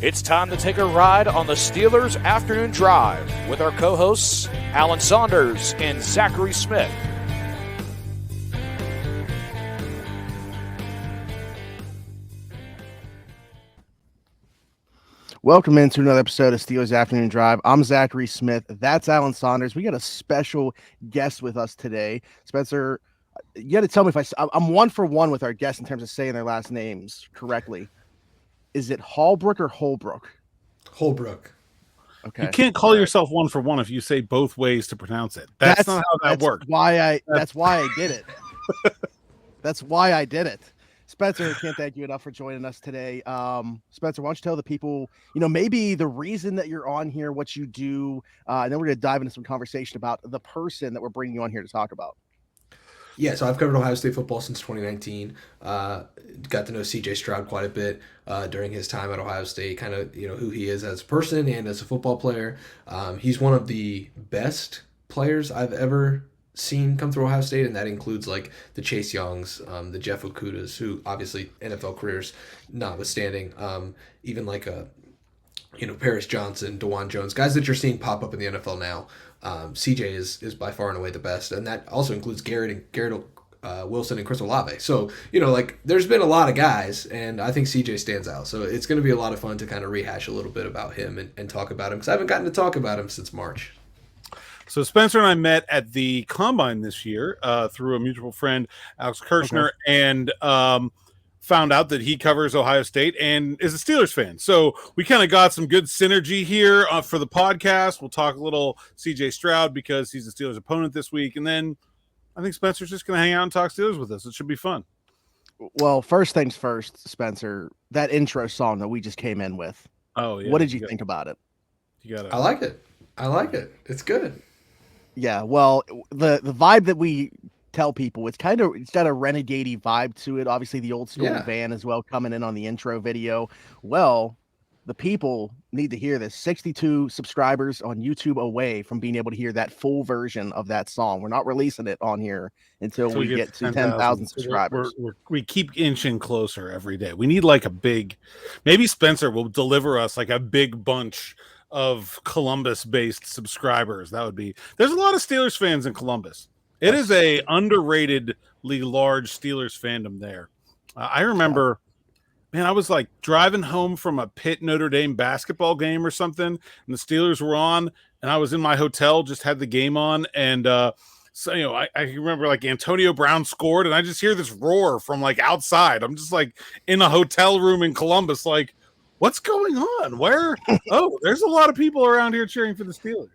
It's time to take a ride on the Steelers Afternoon Drive with our co-hosts Alan Saunders and Zachary Smith. Welcome into another episode of Steelers Afternoon Drive. I'm Zachary Smith. That's Alan Saunders. We got a special guest with us today. Spencer, you got to tell me if I'm 1 for 1 with our guests in terms of saying their last names correctly. Is it Holbrook or Holbrook? Holbrook. Okay. You can't call yourself 1 for 1 if you say both ways to pronounce it. That's not how that works. That's why I did it. That's why I did it. Spencer, I can't thank you enough for joining us today. Spencer, why don't you tell the people, maybe the reason that you're on here, what you do, and then we're going to dive into some conversation about the person that we're bringing you on here to talk about. Yeah, so I've covered Ohio State football since 2019. Got to know CJ Stroud quite a bit during his time at Ohio State, kind of, who he is as a person and as a football player. He's one of the best players I've ever seen come through Ohio State, and that includes like the Chase Youngs, the Jeff Okudas, who obviously NFL careers notwithstanding, even like Paris Johnson, DeJuan Jones, guys that you're seeing pop up in the NFL now. CJ is by far and away the best, and that also includes Garrett Wilson and Chris Olave. So there's been a lot of guys, and I think CJ stands out. So it's going to be a lot of fun to kind of rehash a little bit about him and talk about him, because I haven't gotten to talk about him since March. So Spencer and I met at the Combine this year through a mutual friend, Alex Kirshner, and found out that he covers Ohio State and is a Steelers fan. So we kind of got some good synergy here for the podcast. We'll talk a little CJ Stroud because he's a Steelers opponent this week. And then I think Spencer's just going to hang out and talk Steelers with us. It should be fun. Well, first things first, Spencer, that intro song that we just came in with. Oh, yeah. What did you think about it? I like it. It's good. Yeah, well, the vibe that we tell people, it's got a renegade-y vibe to it. Obviously, the old school van as well coming in on the intro video. Well, the people need to hear this. 62 subscribers on YouTube away from being able to hear that full version of that song. We're not releasing it on here until we get to 10,000 subscribers. We keep inching closer every day. We need like maybe Spencer will deliver us like a big bunch of Columbus-based subscribers. There's a lot of Steelers fans in Columbus. It is a underratedly large Steelers fandom there. I remember, man, I was like driving home from a Pitt Notre Dame basketball game or something, and the Steelers were on, and I was in my hotel, just had the game on, and so I remember like Antonio Brown scored, and I just hear this roar from like outside. I'm just like in a hotel room in Columbus, like, what's going on? Where? Oh, there's a lot of people around here cheering for the Steelers.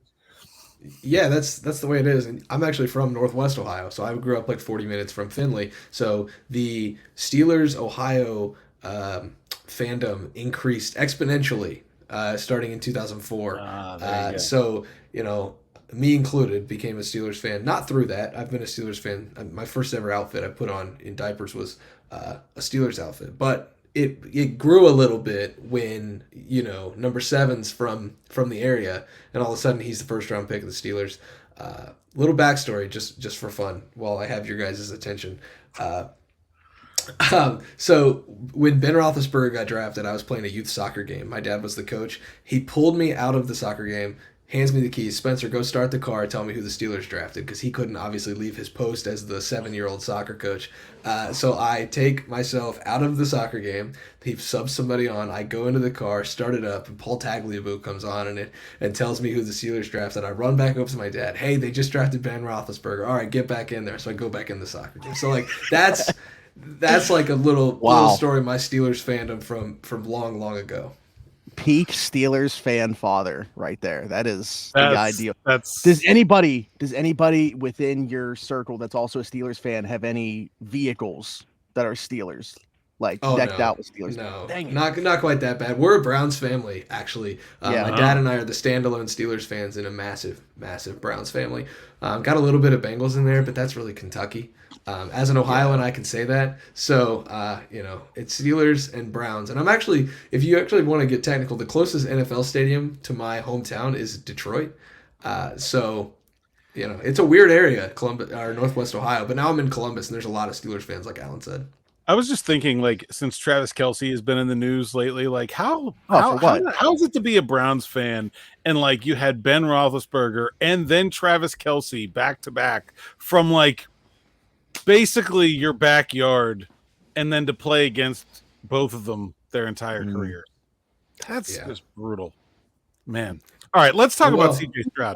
Yeah, that's the way it is. And I'm actually from Northwest Ohio, so I grew up like 40 minutes from Findlay. So the Steelers Ohio fandom increased exponentially starting in 2004. So me included became a Steelers fan. Not through that. I've been a Steelers fan. My first ever outfit I put on in diapers was a Steelers outfit, but it grew a little bit when number 7's from the area, and all of a sudden he's the first round pick of the Steelers. Little backstory just for fun while I have your guys' attention. So when Ben Roethlisberger got drafted, I was playing a youth soccer game. My dad was the coach. He pulled me out of the soccer game, hands me the keys. Spencer, go start the car. Tell me who the Steelers drafted, because he couldn't obviously leave his post as the 7-year-old soccer coach. So I take myself out of the soccer game. He subs somebody on. I go into the car, start it up, and Paul Tagliabue comes on and tells me who the Steelers drafted. I run back up to my dad. Hey, they just drafted Ben Roethlisberger. All right, get back in there. So I go back in the soccer game. So like that's like a little story of my Steelers fandom from long ago. Peak Steelers fan father right there. That's the ideal. Does anybody within your circle that's also a Steelers fan have any vehicles that are Steelers, like decked out with Steelers? No, not quite that bad. We're a Browns family, actually. My dad and I are the standalone Steelers fans in a massive Browns family. Got a little bit of Bengals in there, but that's really Kentucky. As an Ohioan, I can say that. So, it's Steelers and Browns. And I'm actually, if you actually want to get technical, the closest NFL stadium to my hometown is Detroit. So, it's a weird area, Columbus or Northwest Ohio. But now I'm in Columbus, and there's a lot of Steelers fans, like Alan said. I was just thinking, like, since Travis Kelce has been in the news lately, like, how is it to be a Browns fan and like you had Ben Roethlisberger and then Travis Kelce back to back from like basically your backyard, and then to play against both of them their entire career? That's just brutal, man. All right, let's talk about CJ Stroud.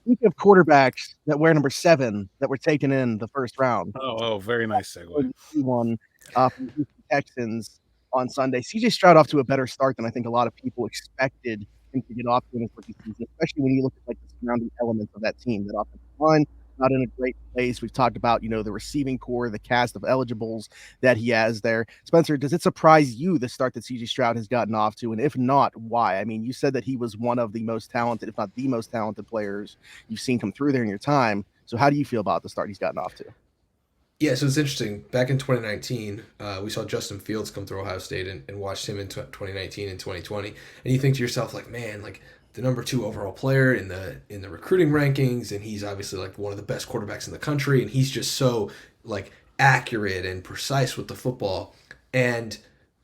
Speaking of quarterbacks that wear number 7 that were taken in the first round. Oh, very nice segue. One from the Houston Texans on Sunday. CJ Stroud off to a better start than I think a lot of people expected him to get off to in his rookie season, especially when you look at like the surrounding elements of that team. That offensive line not in a great place. We've talked about, the receiving core, the cast of eligibles that he has there. Spencer, does it surprise you the start that CJ Stroud has gotten off to? And if not, why? I mean, you said that he was one of the most talented, if not the most talented players you've seen come through there in your time. So how do you feel about the start he's gotten off to? Yeah, so it's interesting. Back in 2019, we saw Justin Fields come through Ohio State and watched him in 2019 and 2020. And you think to yourself, like, man, like, the number 2 overall player in the recruiting rankings, and he's obviously like one of the best quarterbacks in the country, and he's just so like accurate and precise with the football. And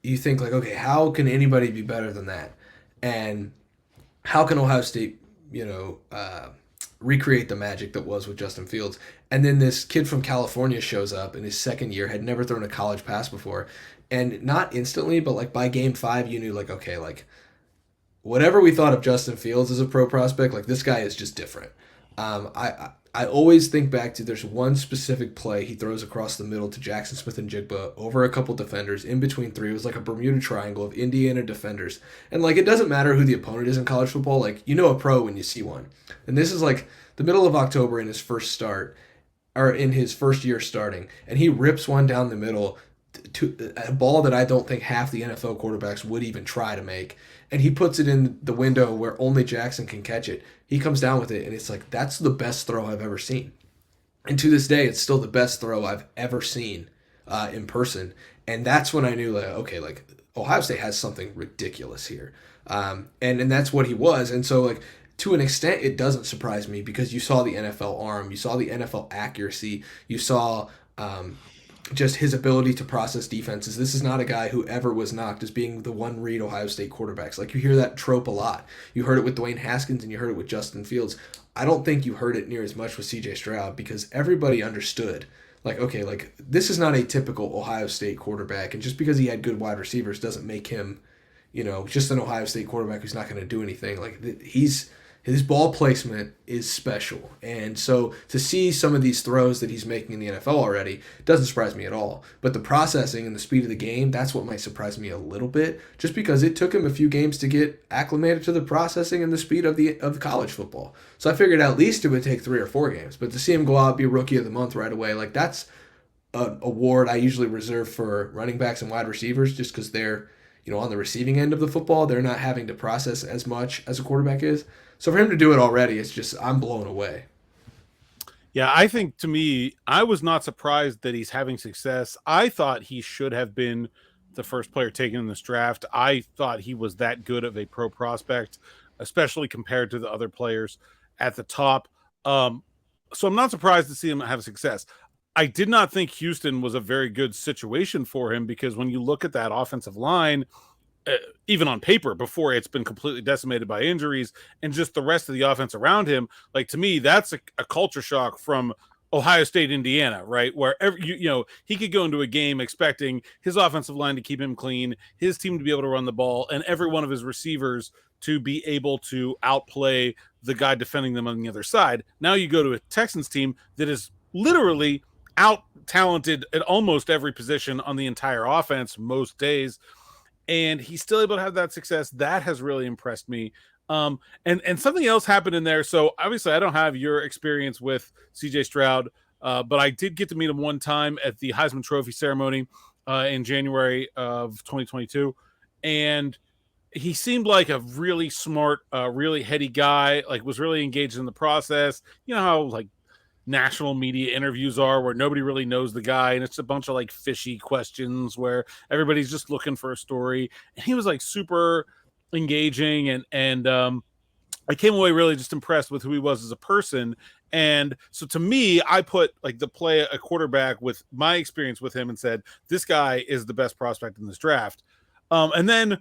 you think like, okay, how can anybody be better than that? And how can Ohio State, recreate the magic that was with Justin Fields? And then this kid from California shows up in his second year, had never thrown a college pass before, and not instantly, but like by game 5, you knew like, okay, like, whatever we thought of Justin Fields as a pro prospect, like this guy is just different. I always think back to there's one specific play he throws across the middle to Jackson Smith and Jigba over a couple defenders in between 3. It was like a Bermuda Triangle of Indiana defenders. And like it doesn't matter who the opponent is in college football, like you know a pro when you see one. And this is like the middle of October in his first start, or in his first year starting, and he rips one down the middle to a ball that I don't think half the NFL quarterbacks would even try to make. And he puts it in the window where only Jackson can catch it. He comes down with it, and it's like, that's the best throw I've ever seen. And to this day, it's still the best throw I've ever seen in person. And that's when I knew, like, okay, like, Ohio State has something ridiculous here. And that's what he was. And so, like, to an extent, it doesn't surprise me because you saw the NFL arm, you saw the NFL accuracy, you saw just his ability to process defenses. This is not a guy who ever was knocked as being the one-read Ohio State quarterbacks. Like, you hear that trope a lot. You heard it with Dwayne Haskins and you heard it with Justin Fields. I don't think you heard it near as much with CJ Stroud because everybody understood, like, okay, like, this is not a typical Ohio State quarterback, and just because he had good wide receivers doesn't make him, just an Ohio State quarterback who's not going to do anything. Like, his ball placement is special. And so to see some of these throws that he's making in the NFL already doesn't surprise me at all. But the processing and the speed of the game, that's what might surprise me a little bit, just because it took him a few games to get acclimated to the processing and the speed of college football. So I figured at least it would take 3 or 4 games. But to see him go out and be Rookie of the Month right away, like, that's an award I usually reserve for running backs and wide receivers, just because they're, on the receiving end of the football, they're not having to process as much as a quarterback is. So for him to do it already, it's just, I'm blown away. Yeah, I think, to me, I was not surprised that he's having success. I thought he should have been the first player taken in this draft. I thought he was that good of a pro prospect, especially compared to the other players at the top. So I'm not surprised to see him have success. I did not think Houston was a very good situation for him, because when you look at that offensive line, even on paper, before it's been completely decimated by injuries and just the rest of the offense around him, like, to me, that's a culture shock from Ohio State, Indiana, right? Where he could go into a game expecting his offensive line to keep him clean, his team to be able to run the ball, and every one of his receivers to be able to outplay the guy defending them on the other side. Now you go to a Texans team that is literally out-talented at almost every position on the entire offense most days, and he's still able to have that success. That has really impressed me. And something else happened in there. So obviously I don't have your experience with CJ Stroud, but I did get to meet him one time at the Heisman Trophy ceremony in January of 2022. And he seemed like a really smart, really heady guy, like was really engaged in the process. You know how like national media interviews are, where nobody really knows the guy, and it's a bunch of like fishy questions where everybody's just looking for a story. And he was like super engaging, and I came away really just impressed with who he was as a person. And so to me, I put like the play a quarterback with my experience with him and said, this guy is the best prospect in this draft. And then,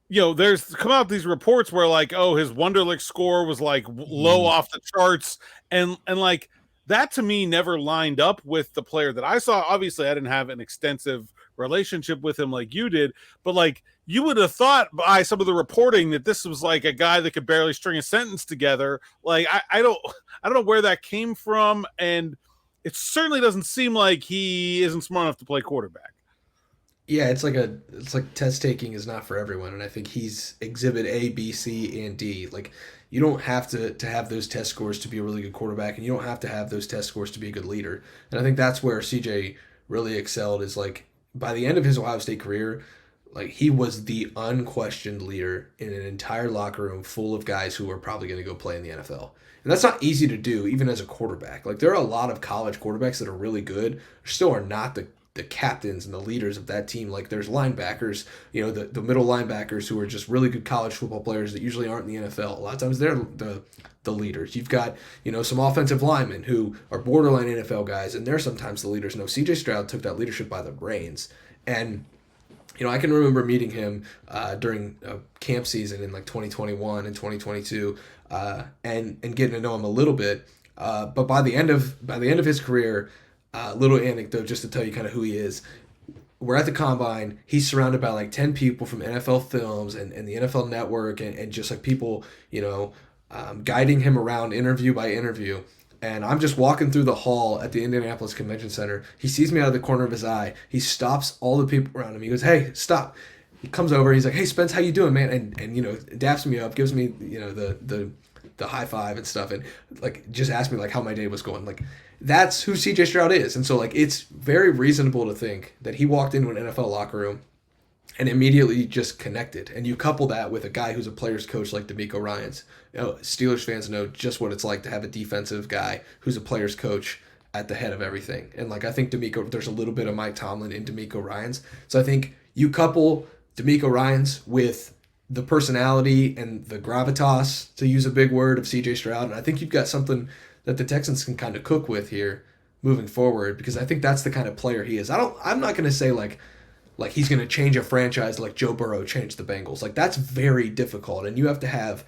there's come out these reports where like, oh, his Wonderlic score was like low off the charts. And like that to me never lined up with the player that I saw. Obviously I didn't have an extensive relationship with him like you did, but like you would have thought by some of the reporting that this was like a guy that could barely string a sentence together. Like I don't know where that came from, and it certainly doesn't seem like he isn't smart enough to play quarterback. Yeah, it's like test taking is not for everyone, and I think he's exhibit A, B, C, and D. Like you don't have to have those test scores to be a really good quarterback, and you don't have to have those test scores to be a good leader. And I think that's where CJ really excelled. Is like by the end of his Ohio State career, like he was the unquestioned leader in an entire locker room full of guys who were probably going to go play in the NFL. And that's not easy to do, even as a quarterback. Like there are a lot of college quarterbacks that are really good, still are not the captains and the leaders of that team. Like there's linebackers, the middle linebackers who are just really good college football players that usually aren't in the NFL. A lot of times they're the leaders. You've got, some offensive linemen who are borderline NFL guys, and they're sometimes the leaders. No, CJ Stroud took that leadership by the reins. And I can remember meeting him during camp season in like 2021 and 2022, and getting to know him a little bit. But by the end of his career, little anecdote just to tell you kind of who he is. We're at the combine. He's surrounded by like 10 people from NFL Films and the NFL Network and just like people, guiding him around interview by interview. And I'm just walking through the hall at the Indianapolis Convention Center. He sees me out of the corner of his eye. He stops all the people around him. He goes, "Hey, stop." He comes over. He's like, "Hey, Spence, how you doing, man?" And daps me up, gives me, the high five and stuff, and like just asked me like how my day was going. Like that's who CJ Stroud is. And so like it's very reasonable to think that he walked into an NFL locker room and immediately just connected. And you couple that with a guy who's a player's coach like DeMeco Ryans. Steelers fans know just what it's like to have a defensive guy who's a player's coach at the head of everything. And like I think there's a little bit of Mike Tomlin in DeMeco Ryans. So I think you couple DeMeco Ryans with the personality and the gravitas, to use a big word, of CJ Stroud, and I think you've got something that the Texans can kind of cook with here moving forward, because I think that's the kind of player he is. I'm not going to say like he's going to change a franchise like Joe Burrow changed the Bengals. Like that's very difficult, and you have to have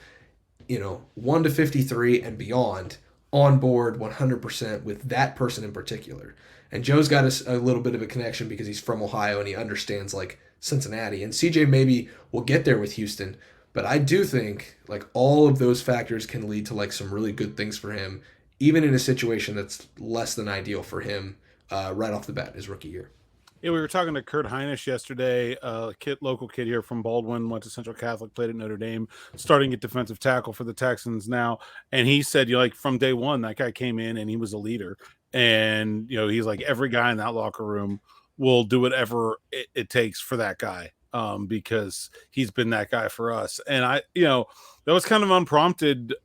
1 to 53 and beyond on board 100% with that person in particular. And Joe's got a little bit of a connection because he's from Ohio and he understands like Cincinnati, and CJ maybe will get there with Houston, but I do think like all of those factors can lead to like some really good things for him, even in a situation that's less than ideal for him right off the bat in his rookie year. Yeah, we were talking to Kurt Heinisch yesterday, local kid here from Baldwin, went to Central Catholic, played at Notre Dame, starting at defensive tackle for the Texans now. And he said, from day one, that guy came in and he was a leader. And, he's like, every guy in that locker room will do whatever it takes for that guy, because he's been that guy for us. And that was kind of unprompted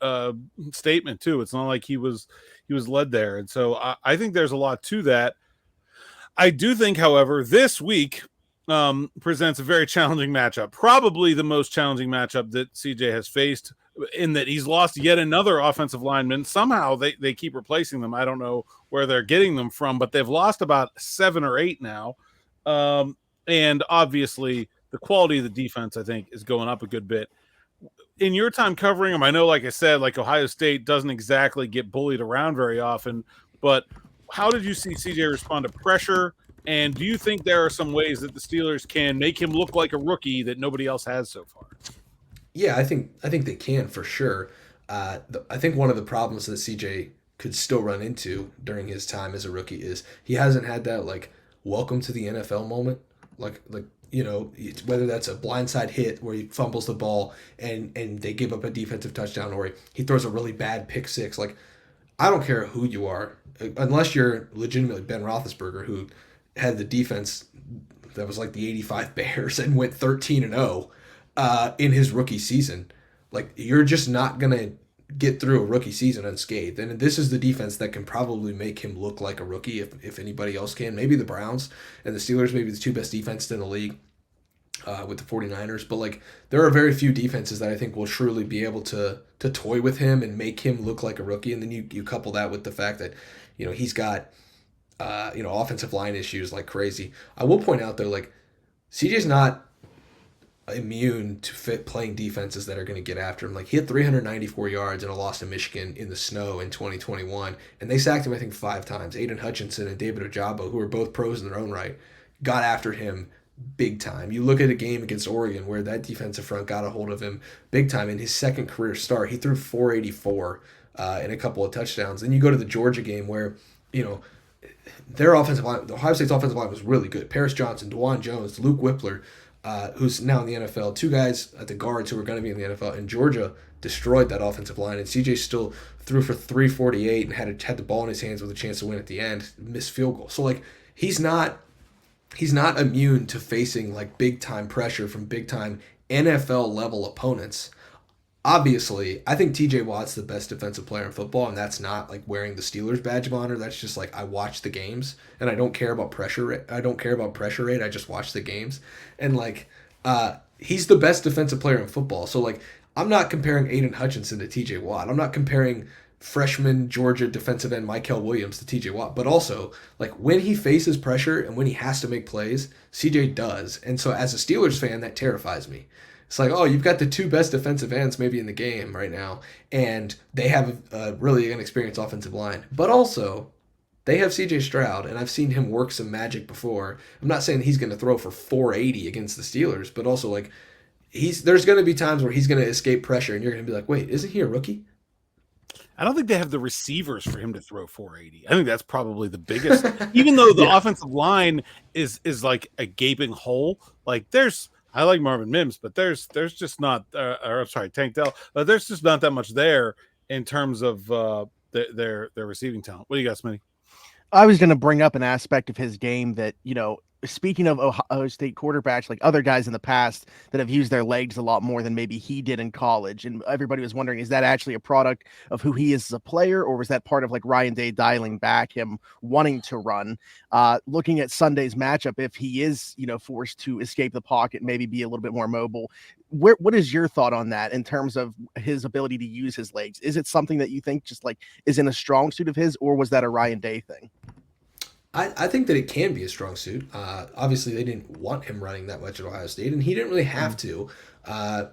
statement too. It's not like he was led there. And so I think there's a lot to that. I do think, however, this week presents a very challenging matchup, probably the most challenging matchup that CJ has faced, in that he's lost yet another offensive lineman. Somehow they keep replacing them. I don't know where they're getting them from, but they've lost about 7 or 8 now. And obviously the quality of the defense, I think, is going up a good bit. In your time covering them, I know, like I said, like Ohio State doesn't exactly get bullied around very often, but how did you see CJ respond to pressure? And do you think there are some ways that the Steelers can make him look like a rookie that nobody else has so far? Yeah, I think they can for sure. I think one of the problems that CJ could still run into during his time as a rookie is he hasn't had that like welcome to the NFL moment. Like whether that's a blindside hit where he fumbles the ball and they give up a defensive touchdown, or he throws a really bad pick six. Like I don't care who you are, unless you're legitimately Ben Roethlisberger, who had the defense that was like the 85 Bears and went 13-0 in his rookie season. Like you're just not going to get through a rookie season unscathed. And this is the defense that can probably make him look like a rookie if anybody else can. Maybe the Browns and the Steelers, maybe the two best defenses in the league. with the 49ers. But like there are very few defenses that I think will truly be able to toy with him and make him look like a rookie. And then you couple that with the fact that, he's got, offensive line issues like crazy. I will point out though, like CJ's not immune to playing defenses that are going to get after him. Like he had 394 yards in a loss to Michigan in the snow in 2021, and they sacked him I think 5 times. Aiden Hutchinson and David Ojabo, who are both pros in their own right, got after him big time. You look at a game against Oregon where that defensive front got a hold of him big time. In his second career start, he threw 484 and a couple of touchdowns. Then you go to the Georgia game where, their offensive line, Ohio State's offensive line was really good. Paris Johnson, DeJuan Jones, Luke Whippler, who's now in the NFL, 2 guys at the guards who are going to be in the NFL, and Georgia destroyed that offensive line, and CJ still threw for 348 and had the ball in his hands with a chance to win at the end, missed field goal. So like he's not immune to facing like big time pressure from big time NFL level opponents. Obviously, I think TJ Watt's the best defensive player in football, and that's not like wearing the Steelers badge of honor. That's just like I watch the games, and I don't care about pressure rate. I don't care about pressure rate. I just watch the games, and like he's the best defensive player in football. So like I'm not comparing Aiden Hutchinson to TJ Watt. I'm not comparing freshman Georgia defensive end Mykel Williams to TJ Watt. But also like when he faces pressure and when he has to make plays, CJ does. And so as a Steelers fan, that terrifies me. It's like, oh, you've got the 2 best defensive ends maybe in the game right now, and they have a really inexperienced offensive line. But also, they have CJ Stroud, and I've seen him work some magic before. I'm not saying he's going to throw for 480 against the Steelers, but also like there's going to be times where he's going to escape pressure, and you're going to be like, wait, isn't he a rookie? I don't think they have the receivers for him to throw 480. I think that's probably the biggest. Even though the offensive line is like a gaping hole, like I like Marvin Mims, but there's just not, Tank Dell, but there's just not that much there in terms of their receiving talent. What do you got, Smitty? I was going to bring up an aspect of his game that, speaking of Ohio State quarterbacks, like other guys in the past that have used their legs a lot more than maybe he did in college. And everybody was wondering, is that actually a product of who he is as a player, or was that part of like Ryan Day dialing back him wanting to run? Looking at Sunday's matchup, if he is, forced to escape the pocket, maybe be a little bit more mobile, what is your thought on that in terms of his ability to use his legs? Is it something that you think just like is in a strong suit of his, or was that a Ryan Day thing? I think that it can be a strong suit. Obviously, they didn't want him running that much at Ohio State, and he didn't really have to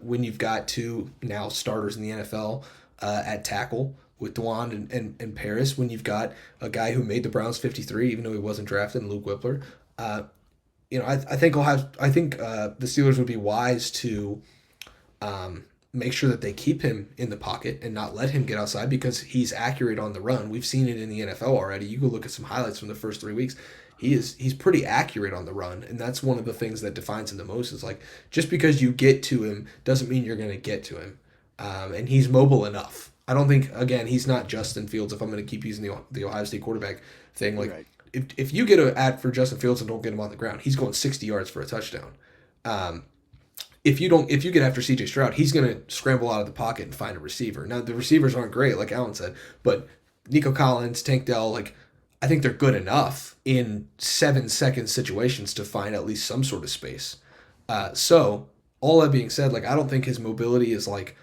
when you've got 2 now starters in the NFL at tackle with DeJuan and Paris, when you've got a guy who made the Browns 53, even though he wasn't drafted, and Luke Whippler. I think the Steelers would be wise to make sure that they keep him in the pocket and not let him get outside because he's accurate on the run. We've seen it in the NFL already. You go look at some highlights from the first 3 weeks. He's pretty accurate on the run, and that's one of the things that defines him the most is like just because you get to him doesn't mean you're going to get to him. And he's mobile enough. I don't think, again, he's not Justin Fields if I'm going to keep using the Ohio State quarterback thing. Like right. if you get an ad for Justin Fields and don't get him on the ground, he's going 60 yards for a touchdown. If you get after CJ Stroud, he's going to scramble out of the pocket and find a receiver. Now, the receivers aren't great, like Alan said, but Nico Collins, Tank Dell, like I think they're good enough in 7-second situations to find at least some sort of space. So all that being said, like I don't think his mobility is like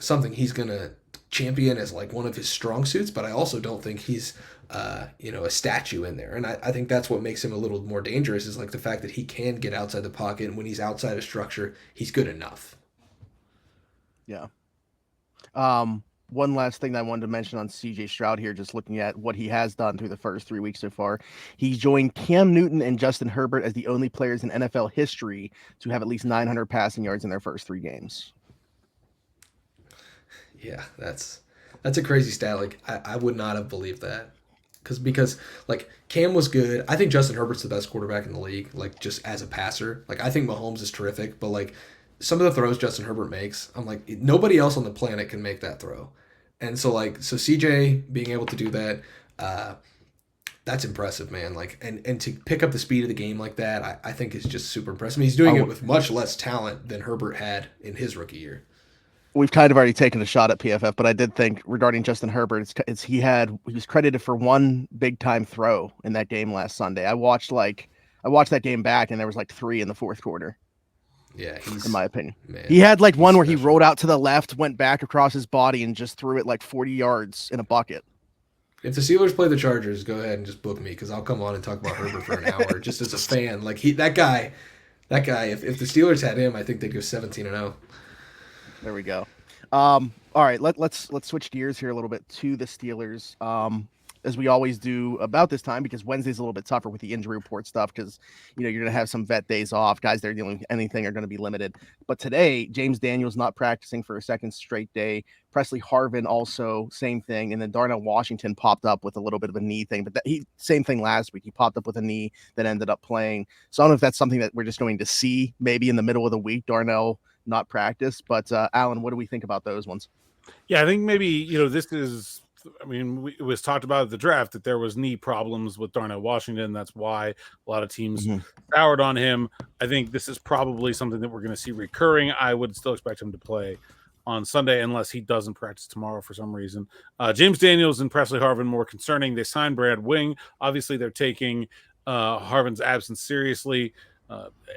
something he's going to champion as like one of his strong suits, but I also don't think he's a statue in there. And I think that's what makes him a little more dangerous is like the fact that he can get outside the pocket, and when he's outside of structure, he's good enough. Yeah. One last thing that I wanted to mention on CJ Stroud here, just looking at what he has done through the first 3 weeks so far. He's joined Cam Newton and Justin Herbert as the only players in NFL history to have at least 900 passing yards in their first 3 games. Yeah, that's a crazy stat. Like I would not have believed that. Because like Cam was good. I think Justin Herbert's the best quarterback in the league, like just as a passer. Like I think Mahomes is terrific, but like some of the throws Justin Herbert makes, I'm like nobody else on the planet can make that throw. And so CJ being able to do that, that's impressive, man. Like and to pick up the speed of the game like that, I think is just super impressive. I mean, he's doing it with much less talent than Herbert had in his rookie year. We've kind of already taken a shot at PFF, but I did think regarding Justin Herbert, he was credited for one big time throw in that game last Sunday. I watched that game back, and there was like 3 in the fourth quarter. Yeah, he's, in my opinion. Man, he had like one where special. he rolled out to the left, went back across his body, and just threw it like 40 yards in a bucket. If the Steelers play the Chargers, go ahead and just book me because I'll come on and talk about Herbert for an hour just as a fan. Like that guy. If the Steelers had him, I think they'd go 17-0. There we go. All right, let's switch gears here a little bit to the Steelers. As we always do about this time, because Wednesday's a little bit tougher with the injury report stuff, because you're going to have some vet days off. Guys that are dealing with anything are going to be limited. But today, James Daniels not practicing for a second straight day. Presley Harvin also same thing, and then Darnell Washington popped up with a little bit of a knee thing. But same thing last week. He popped up with a knee that ended up playing. So I don't know if that's something that we're just going to see maybe in the middle of the week. Darnell not practice, but Alan, what do we think about those ones? Yeah, I think maybe this is. I mean, it was talked about at the draft that there was knee problems with Darnell Washington. That's why a lot of teams soured on him. I think this is probably something that we're going to see recurring. I would still expect him to play on Sunday unless he doesn't practice tomorrow for some reason. James Daniels and Presley Harvin more concerning. They signed Brad Wing. Obviously, they're taking Harvin's absence seriously.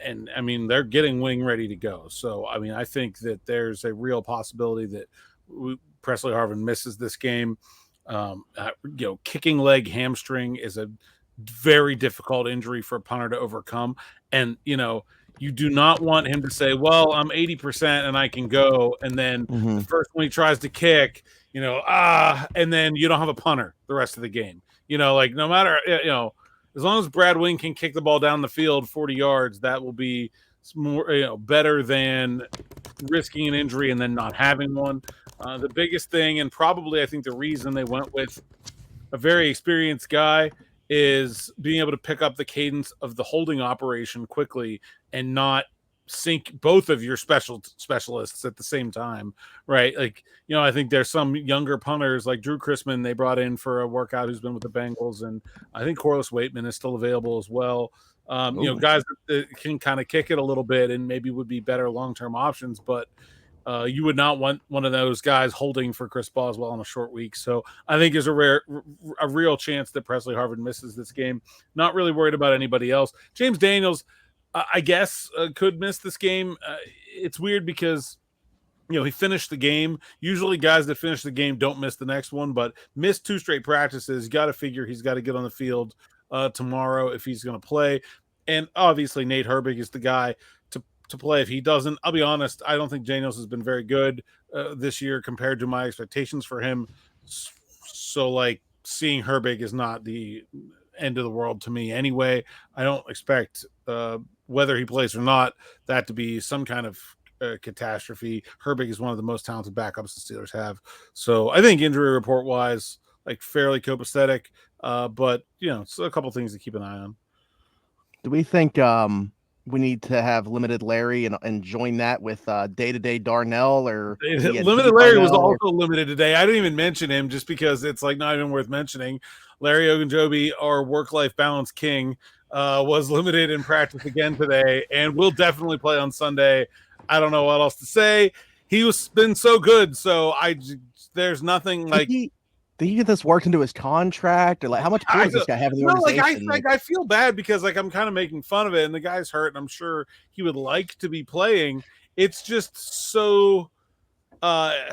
And I mean, they're getting Wing ready to go. So, I mean, I think that there's a real possibility that Presley Harvin misses this game. Kicking leg hamstring is a very difficult injury for a punter to overcome. And, you do not want him to say, well, I'm 80% and I can go. And then the first one he tries to kick, and then you don't have a punter the rest of the game. No matter, as long as Brad Wing can kick the ball down the field 40 yards, that will be more, better than risking an injury and then not having one. The biggest thing, and probably I think the reason they went with a very experienced guy, is being able to pick up the cadence of the holding operation quickly and not sink both of your specialists at the same time, right? Like, I think there's some younger punters like Drew Chrisman they brought in for a workout who's been with the Bengals, and I think Corliss Waitman is still available as well. Guys that can kind of kick it a little bit and maybe would be better long-term options, but you would not want one of those guys holding for Chris Boswell on a short week. So I think there's a real chance that Presley Harvin misses this game. Not really worried about anybody else. James Daniels, I guess, could miss this game. It's weird because, he finished the game. Usually guys that finish the game don't miss the next one, but missed 2 straight practices. You got to figure he's got to get on the field tomorrow if he's going to play. And obviously Nate Herbig is the guy to play. If he doesn't, I'll be honest, I don't think Daniels has been very good this year compared to my expectations for him. So, like, seeing Herbig is not the end of the world to me anyway. I don't expect whether he plays or not that to be some kind of catastrophe. Herbig is one of the most talented backups the Steelers have. So I think injury report wise, like, fairly copacetic, but it's a couple things to keep an eye on. Do we think we need to have limited Larry and join that with day-to-day Darnell, or limited Larry was also limited today? I didn't even mention him just because it's like not even worth mentioning. Larry Ogunjobi, our work-life balance king, was limited in practice again today and will definitely play on Sunday. I don't know what else to say. He was been so good, so there's nothing like. Did he get this worked into his contract, or like how much power does this guy have in the organization? I feel bad because like I'm kind of making fun of it, and the guy's hurt, and I'm sure he would like to be playing. It's just so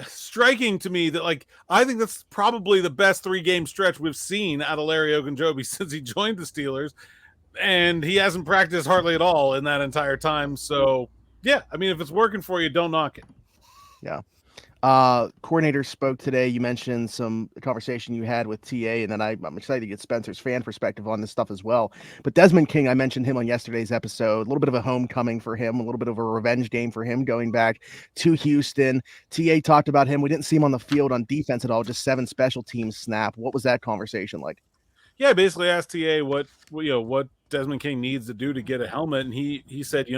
striking to me that like I think that's probably the best 3-game stretch we've seen out of Larry Ogunjobi since he joined the Steelers, and he hasn't practiced hardly at all in that entire time. So yeah, I mean, if it's working for you, don't knock it. Yeah. Coordinator spoke today. You mentioned some conversation you had with TA, and then I'm excited to get Spencer's fan perspective on this stuff as well. But Desmond King, I mentioned him on yesterday's episode. A little bit of a homecoming for him, a little bit of a revenge game for him going back to Houston. TA talked about him. We didn't see him on the field on defense at all, just 7 special teams snap. What was that conversation like? Yeah, I basically asked TA what Desmond King needs to do to get a helmet, and he said,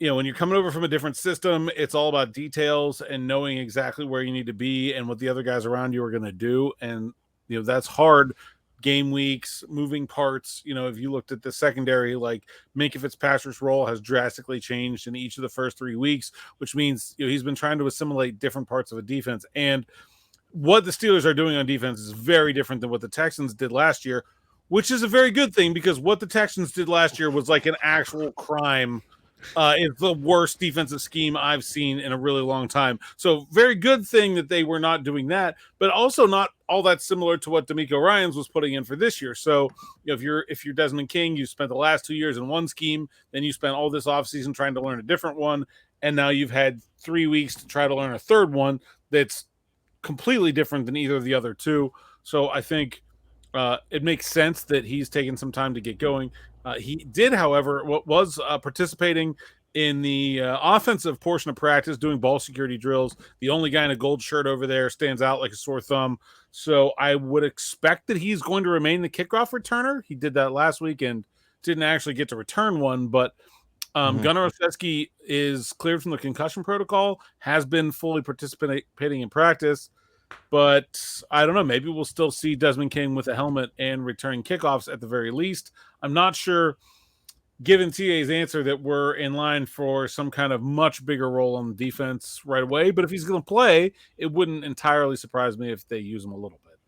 when you're coming over from a different system, it's all about details and knowing exactly where you need to be and what the other guys around you are going to do. And, that's hard. Game weeks, moving parts. If you looked at the secondary, like Minkah Fitzpatrick's role has drastically changed in each of the first 3 weeks, which means he's been trying to assimilate different parts of a defense. And what the Steelers are doing on defense is very different than what the Texans did last year, which is a very good thing because what the Texans did last year was like an actual crime It's the worst defensive scheme I've seen in a really long time. So very good thing that they were not doing that, but also not all that similar to what D'Amico Ryans was putting in for this year. So if you're Desmond King, you spent the last 2 years in one scheme, then you spent all this offseason trying to learn a different one, and now you've had 3 weeks to try to learn a third one that's completely different than either of the other two. So I think it makes sense that he's taken some time to get going. He did, however, was participating in the offensive portion of practice, doing ball security drills. The only guy in a gold shirt over there stands out like a sore thumb. So I would expect that he's going to remain the kickoff returner. He did that last week and didn't actually get to return one, but Gunnar Olszewski is cleared from the concussion protocol, has been fully participating in practice. But I don't know. Maybe we'll still see Desmond King with a helmet and returning kickoffs at the very least. I'm not sure, given TA's answer, that we're in line for some kind of much bigger role on the defense right away. But if he's going to play, it wouldn't entirely surprise me if they use him a little bit.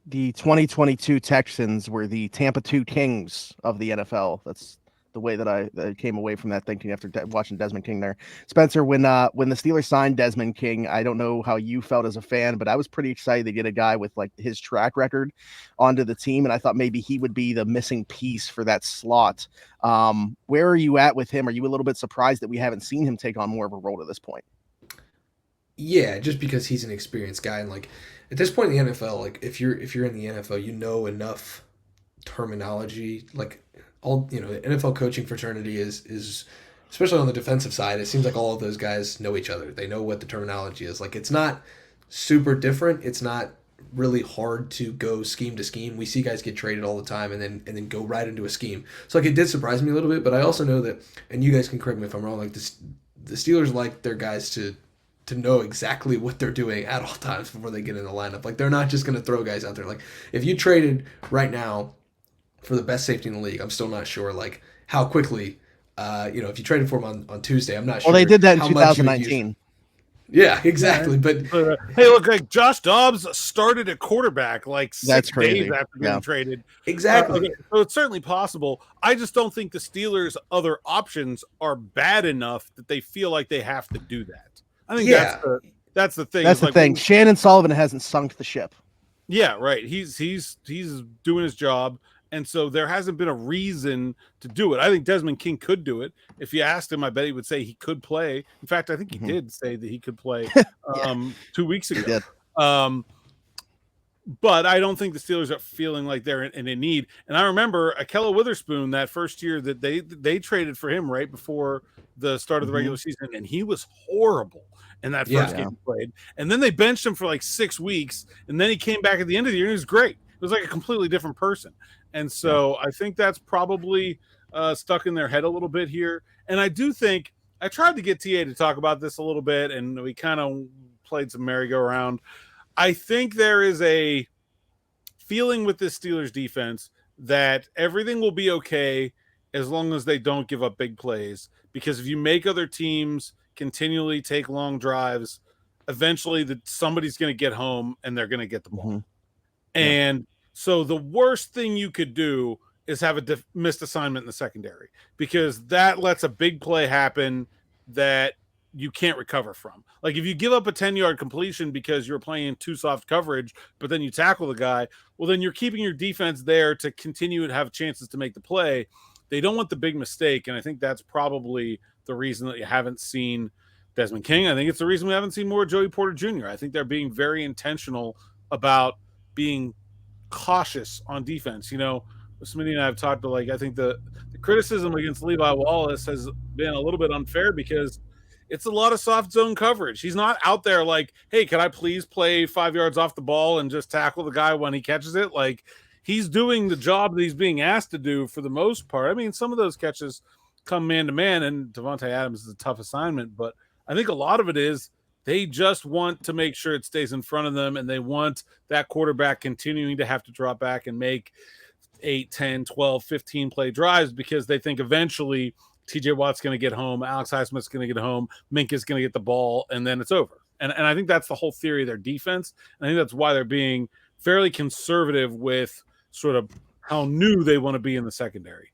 The 2022 Texans were the Tampa 2 Kings of the NFL. That's the way that I came away from that thinking after watching Desmond King there. Spencer, when the Steelers signed Desmond King, I don't know how you felt as a fan, but I was pretty excited to get a guy with like his track record onto the team, and I thought maybe he would be the missing piece for that slot. Where are you at with him? Are you a little bit surprised that we haven't seen him take on more of a role to this point? Yeah, just because he's an experienced guy, and like at this point in the NFL, like if you're in the NFL, you know enough terminology, like all NFL coaching fraternity is especially on the defensive side. It seems like all of those guys know each other. They know what the terminology is. Like it's not super different. It's not really hard to go scheme to scheme. We see guys get traded all the time and then go right into a scheme. So like it did surprise me a little bit, but I also know that, and you guys can correct me if I'm wrong, like the Steelers like their guys to know exactly what they're doing at all times before they get in the lineup. Like they're not just going to throw guys out there. Like if you traded right now for the best safety in the league, I'm still not sure like how quickly, if you traded for him on Tuesday, I'm not sure. Well, they did that in 2019. Yeah, exactly. But hey, look, like Josh Dobbs started at quarterback like 6 days after getting traded. Exactly. Okay, so it's certainly possible. I just don't think the Steelers' other options are bad enough that they feel like they have to do that. I think that's the thing. That's the thing. Shannon Sullivan hasn't sunk the ship. Yeah, right. He's doing his job. And so there hasn't been a reason to do it. I think Desmond King could do it. If you asked him, I bet he would say he could play. In fact, I think he did say that he could play 2 weeks ago. He did. But I don't think the Steelers are feeling like they're in a need. And I remember Akella Witherspoon that first year that they traded for him right before the start of the regular season, and he was horrible in that first game he played. And then they benched him for like 6 weeks, and then he came back at the end of the year and he was great. It was like a completely different person. And so I think that's probably stuck in their head a little bit here. And I do think I tried to get TA to talk about this a little bit, and we kind of played some merry-go-round. I think there is a feeling with this Steelers defense that everything will be okay as long as they don't give up big plays. Because if you make other teams continually take long drives, eventually somebody's going to get home and they're going to get the ball. And so the worst thing you could do is have a missed assignment in the secondary, because that lets a big play happen that you can't recover from. Like if you give up a 10-yard completion because you're playing too soft coverage, but then you tackle the guy, well, then you're keeping your defense there to continue to have chances to make the play. They don't want the big mistake, and I think that's probably the reason that you haven't seen Desmond King. I think it's the reason we haven't seen more Joey Porter Jr. I think they're being very intentional about being cautious on defense. Smitty and I have talked to, like, I think the criticism against Levi Wallace has been a little bit unfair because it's a lot of soft zone coverage. He's not out there like, hey, can I please play 5 yards off the ball and just tackle the guy when he catches it? Like, he's doing the job that he's being asked to do for the most part. I mean, some of those catches come man to man, and Devontae Adams is a tough assignment, but I think a lot of it is they just want to make sure it stays in front of them, and they want that quarterback continuing to have to drop back and make 8, 10, 12, 15 play drives, because they think eventually TJ Watt's going to get home, Alex Highsmith's going to get home, Minka's going to get the ball, and then it's over. And I think that's the whole theory of their defense. I think that's why they're being fairly conservative with sort of how new they want to be in the secondary.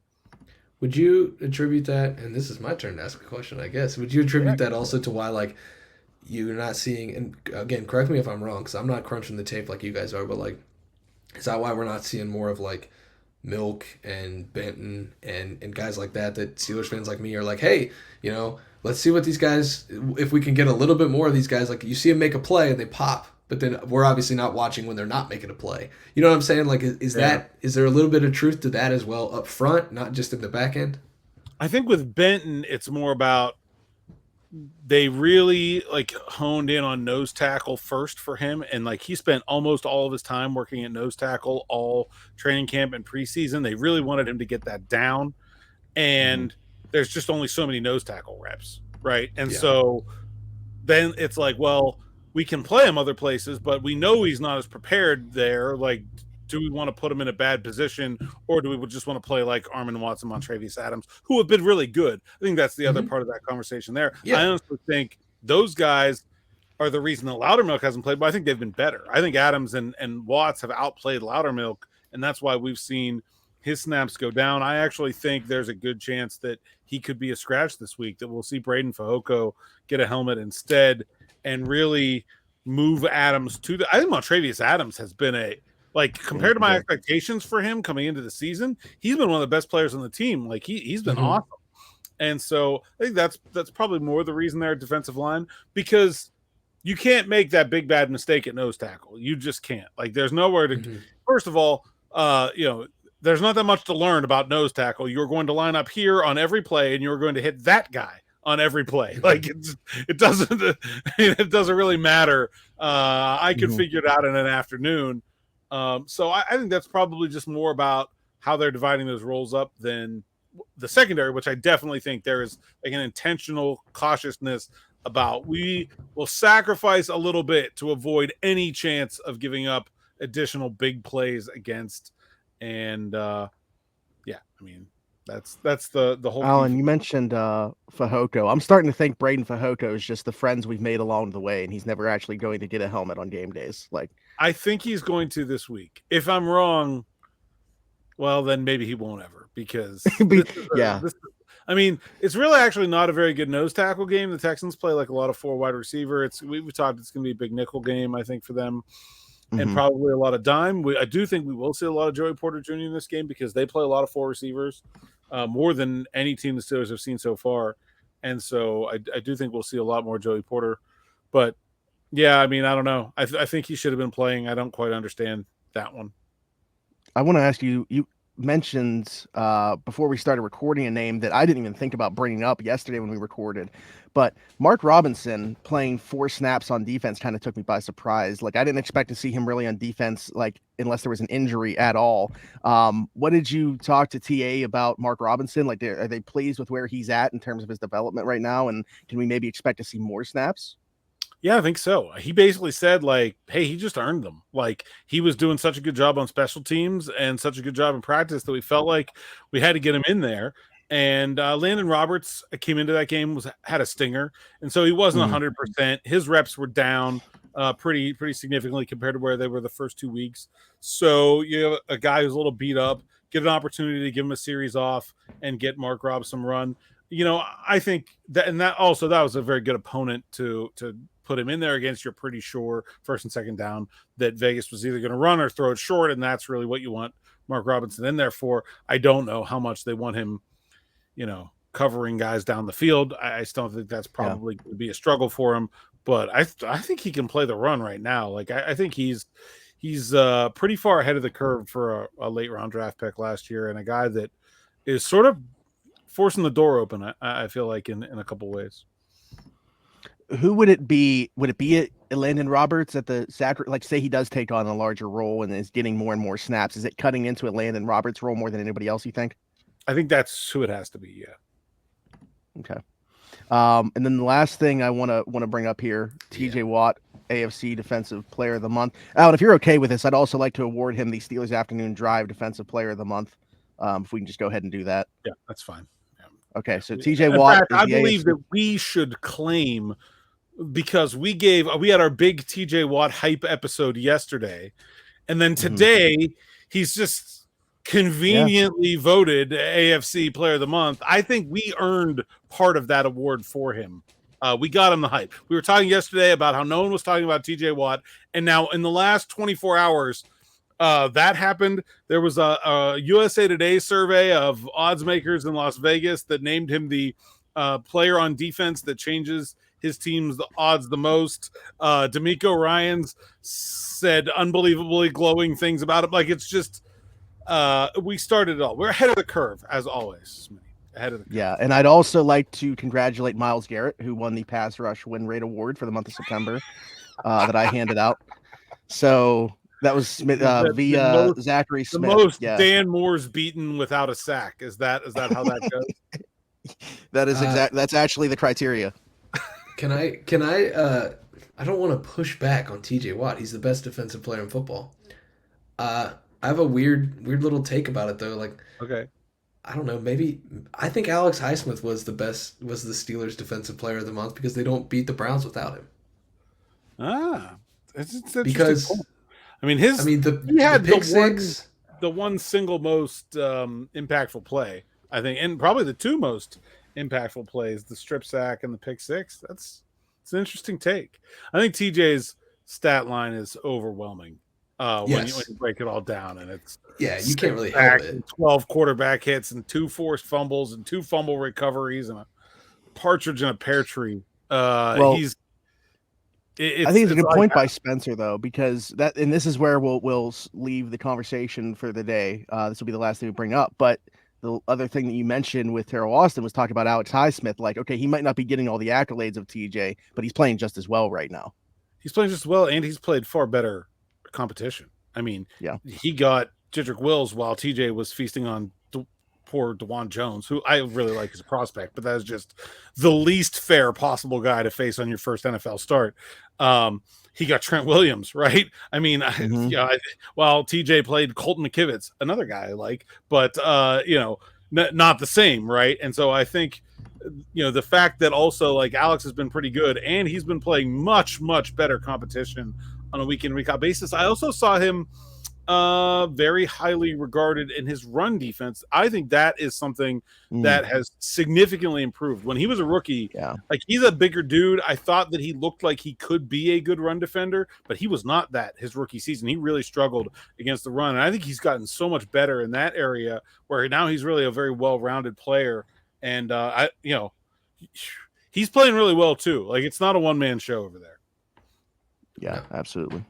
Would you attribute that, and this is my turn to ask a question, I guess, would you attribute that also to why, like, you're not seeing, and again, correct me if I'm wrong, because I'm not crunching the tape like you guys are, but, like, is that why we're not seeing more of, like, Milk and Benton and guys like that Steelers fans like me are like, hey, let's see what these guys, if we can get a little bit more of these guys, like, you see them make a play and they pop, but then we're obviously not watching when they're not making a play. You know what I'm saying? Like, is there a little bit of truth to that as well up front, not just in the back end? I think with Benton, it's more about they really like honed in on nose tackle first for him. And like he spent almost all of his time working at nose tackle all training camp and preseason. They really wanted him to get that down. And there's just only so many nose tackle reps. Right. And so then it's like, well, we can play him other places, but we know he's not as prepared there. Like, do we want to put him in a bad position, or do we just want to play like Armin Watson, Montravius Adams, who have been really good? I think that's the other part of that conversation there. Yeah. I honestly think those guys are the reason that Loudermilk hasn't played, but I think they've been better. I think Adams and Watts have outplayed Loudermilk, and that's why we've seen his snaps go down. I actually think there's a good chance that he could be a scratch this week, that we'll see Braden Fehoko get a helmet instead and really move Adams to I think Montravius Adams has been compared to my expectations for him coming into the season, he's been one of the best players on the team. Like he's been awesome. And so I think that's probably more the reason there at defensive line, because you can't make that big bad mistake at nose tackle. You just can't. Like there's nowhere to first of all, there's not that much to learn about nose tackle. You're going to line up here on every play and you're going to hit that guy on every play. Like it doesn't really matter. I could figure it out in an afternoon. So I think that's probably just more about how they're dividing those roles up than the secondary, which I definitely think there is like an intentional cautiousness about. We will sacrifice a little bit to avoid any chance of giving up additional big plays against. And I mean, that's the whole. Alan, you mentioned Fehoko. I'm starting to think Braden Fehoko is just the friends we've made along the way, and he's never actually going to get a helmet on game days. Like, I think he's going to this week. If I'm wrong, well, then maybe he won't ever, because I mean, it's really actually not a very good nose tackle game. The Texans play like a lot of 4 wide receiver. We've talked it's going to be a big nickel game, I think, for them. And probably a lot of dime. I do think we will see a lot of Joey Porter Jr. in this game, because they play a lot of 4 receivers, more than any team the Steelers have seen so far. And so I do think we'll see a lot more Joey Porter. But, yeah, I mean, I don't know. I think he should have been playing. I don't quite understand that one. I want to ask you, you mentioned before we started recording a name that I didn't even think about bringing up yesterday when we recorded, but Mark Robinson playing 4 snaps on defense kind of took me by surprise. Like I didn't expect to see him really on defense, like unless there was an injury at all. What did you talk to TA about Mark Robinson? Like, are they pleased with where he's at in terms of his development right now? And can we maybe expect to see more snaps? Yeah, I think so. He basically said, like, hey, he just earned them. Like, he was doing such a good job on special teams and such a good job in practice that we felt like we had to get him in there. And Landon Roberts came into that game, had a stinger, and so he wasn't 100%. His reps were down pretty significantly compared to where they were the first 2 weeks. So you have a guy who's a little beat up, get an opportunity to give him a series off and get Mark Robb some run. I think that, and that was a very good opponent to put him in there against. You're pretty sure first and second down that Vegas was either going to run or throw it short, and that's really what you want Mark Robinson in there for. I don't know how much they want him, covering guys down the field. I still think that's probably going to be a struggle for him, but I think he can play the run right now. Like I think he's pretty far ahead of the curve for a late round draft pick last year, and a guy that is sort of forcing the door open. I feel like in a couple ways. Who would it be? Would it be Landon Roberts at the Zachary? Like, say he does take on a larger role and is getting more and more snaps. Is it cutting into a Landon Roberts role more than anybody else, you think? I think that's who it has to be. Yeah. Okay. And then the last thing I want to bring up here, TJ Watt, AFC Defensive Player of the Month. Alan, if you're okay with this, I'd also like to award him the Steelers Afternoon Drive Defensive Player of the Month. If we can just go ahead and do that. Yeah, that's fine. Yeah. Okay, so TJ Watt. Fact, I believe that we should claim, because we had our big TJ Watt hype episode yesterday, and then today he's just conveniently voted AFC Player of the Month. I think we earned part of that award for him. We got him the hype. We were talking yesterday about how no one was talking about TJ Watt, and now in the last 24 hours, that happened. There was a USA Today survey of odds makers in Las Vegas that named him the player on defense that changes his team's odds the most. D'Amico Ryans said unbelievably glowing things about him. Like, it's just we started it all. We're ahead of the curve, as always. Ahead of the curve. Yeah, and I'd also like to congratulate Myles Garrett, who won the pass rush win rate award for the month of September that I handed out. So that was via Zachary Smith. The most Dan Moore's beaten without a sack. Is that how that goes? That is that's actually the criteria. Can I I don't want to push back on TJ Watt. He's the best defensive player in football. I have a weird little take about it though. Like, okay, I don't know. Maybe I think Alex Highsmith was the Steelers defensive player of the month because they don't beat the Browns without him. It's because I mean he had the one single most impactful play, I think, and probably the two most impactful plays, the strip sack and the pick six. It's an interesting take. I think TJ's stat line is overwhelming when you break it all down, and it's you can't really help it. 12 quarterback hits and 2 forced fumbles and 2 fumble recoveries and a partridge in a pear tree. I think it's a good point by Spencer though, because this is where we'll leave the conversation for the day. This will be the last thing we bring up, but the other thing that you mentioned with Terrell Austin was talking about Alex Highsmith. Like, okay, he might not be getting all the accolades of TJ, but he's playing just as well right now. He's playing just as well, and he's played far better competition. I mean, he got Jedrick Wills while TJ was feasting on poor DeJuan Jones, who I really like as a prospect, but that is just the least fair possible guy to face on your first NFL start. He got Trent Williams, right? I mean, while TJ played Colton McKivitz, another guy I like, but not the same, right? And so I think the fact that also like Alex has been pretty good and he's been playing much, much better competition on a week in, week out basis. I also saw him very highly regarded in his run defense. I think that is something that has significantly improved. When he was a rookie, like, he's a bigger dude. I thought that he looked like he could be a good run defender, but he was not that his rookie season. He really struggled against the run. And I think he's gotten so much better in that area where now he's really a very well-rounded player. And he's playing really well too. Like, it's not a one-man show over there. Yeah, absolutely.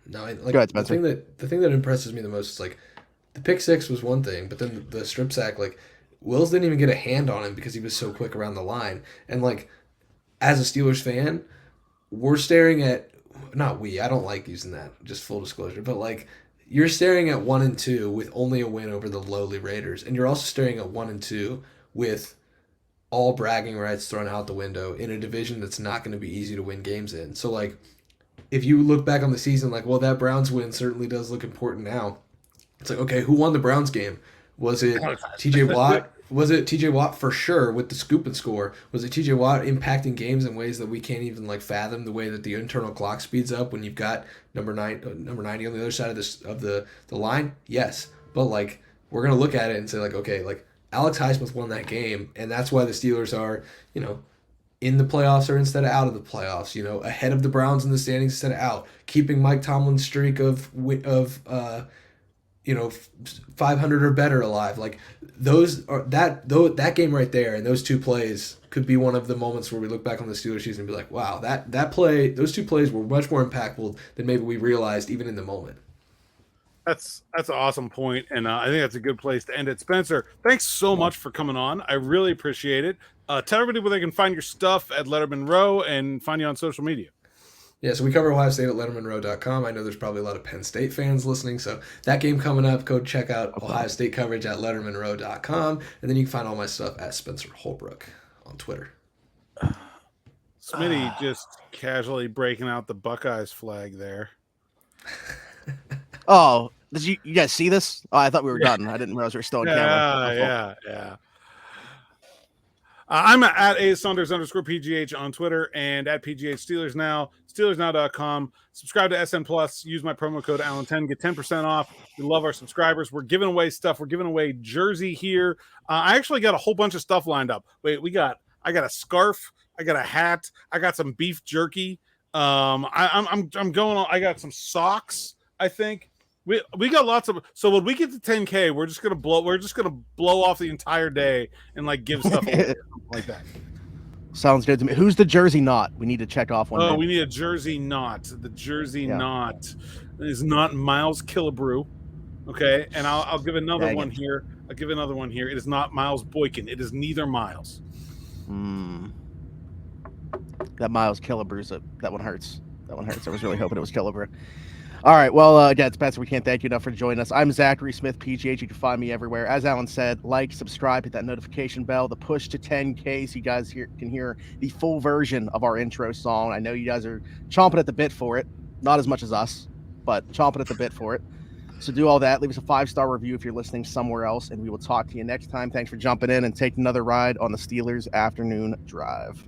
No, Go ahead, Spencer. the thing that impresses me the most is like the pick six was one thing, but then the strip sack, like Wills didn't even get a hand on him because he was so quick around the line. And like, as a Steelers fan, we're staring at I don't like using that, just full disclosure, but like, you're staring at 1-2 with only a win over the lowly Raiders, and you're also staring at 1-2 with all bragging rights thrown out the window in a division that's not going to be easy to win games in. So like, if you look back on the season, like, well, that Browns win certainly does look important now. It's like, okay, who won the Browns game? Was it TJ Watt? Was it TJ Watt for sure with the scoop and score? Was it TJ Watt impacting games in ways that we can't even like fathom, the way that the internal clock speeds up when you've got number 90 on the other side of the line? Yes. But like, we're going to look at it and say like, okay, like Alex Highsmith won that game, and that's why the Steelers are, in the playoffs or instead of out of the playoffs, ahead of the Browns in the standings instead of out, keeping Mike Tomlin's streak of 500 or better alive. Like, that game right there and those two plays could be one of the moments where we look back on the Steelers season and be like, wow, those two plays were much more impactful than maybe we realized even in the moment. That's an awesome point, and I think that's a good place to end it. Spencer, thanks so much for coming on. I really appreciate it. Tell everybody where they can find your stuff at Lettermen Row and find you on social media. Yeah, so we cover Ohio State at lettermenrow.com. I know there's probably a lot of Penn State fans listening, so that game coming up, go check out Ohio State coverage at lettermenrow.com, and then you can find all my stuff at Spencer Holbrook on Twitter. Smitty just casually breaking out the Buckeyes flag there. Oh, did you guys see this? Oh, I thought we were done. I didn't realize we were still on camera. Yeah. I'm at @Saunders_PGH on Twitter and at PGH Steelers Now, SteelersNow.com. Subscribe to SN Plus. Use my promo code Allen10. Get 10% off. We love our subscribers. We're giving away stuff. We're giving away jersey here. I actually got a whole bunch of stuff lined up. Wait, I got a scarf. I got a hat. I got some beef jerky. I'm going on. I got some socks, I think. We got lots of, so when we get to 10K, we're just gonna blow off the entire day and like give stuff away, like that. Sounds good to me. Who's the jersey knot? We need to check off one. Oh, we need a jersey knot. The jersey knot is not Miles Killebrew. Okay, and I'll give another one here. I'll give another one here. It is not Miles Boykin. It is neither Miles. That Miles Killebrew's that one hurts. That one hurts. I was really hoping it was Killebrew. All right. Well, again, Spencer, we can't thank you enough for joining us. I'm Zachary Smith, PGH. You can find me everywhere. As Alan said, like, subscribe, hit that notification bell, the push to 10K so you guys can hear the full version of our intro song. I know you guys are chomping at the bit for it. Not as much as us, but chomping at the bit for it. So do all that. Leave us a 5-star review if you're listening somewhere else, and we will talk to you next time. Thanks for jumping in and taking another ride on the Steelers Afternoon Drive.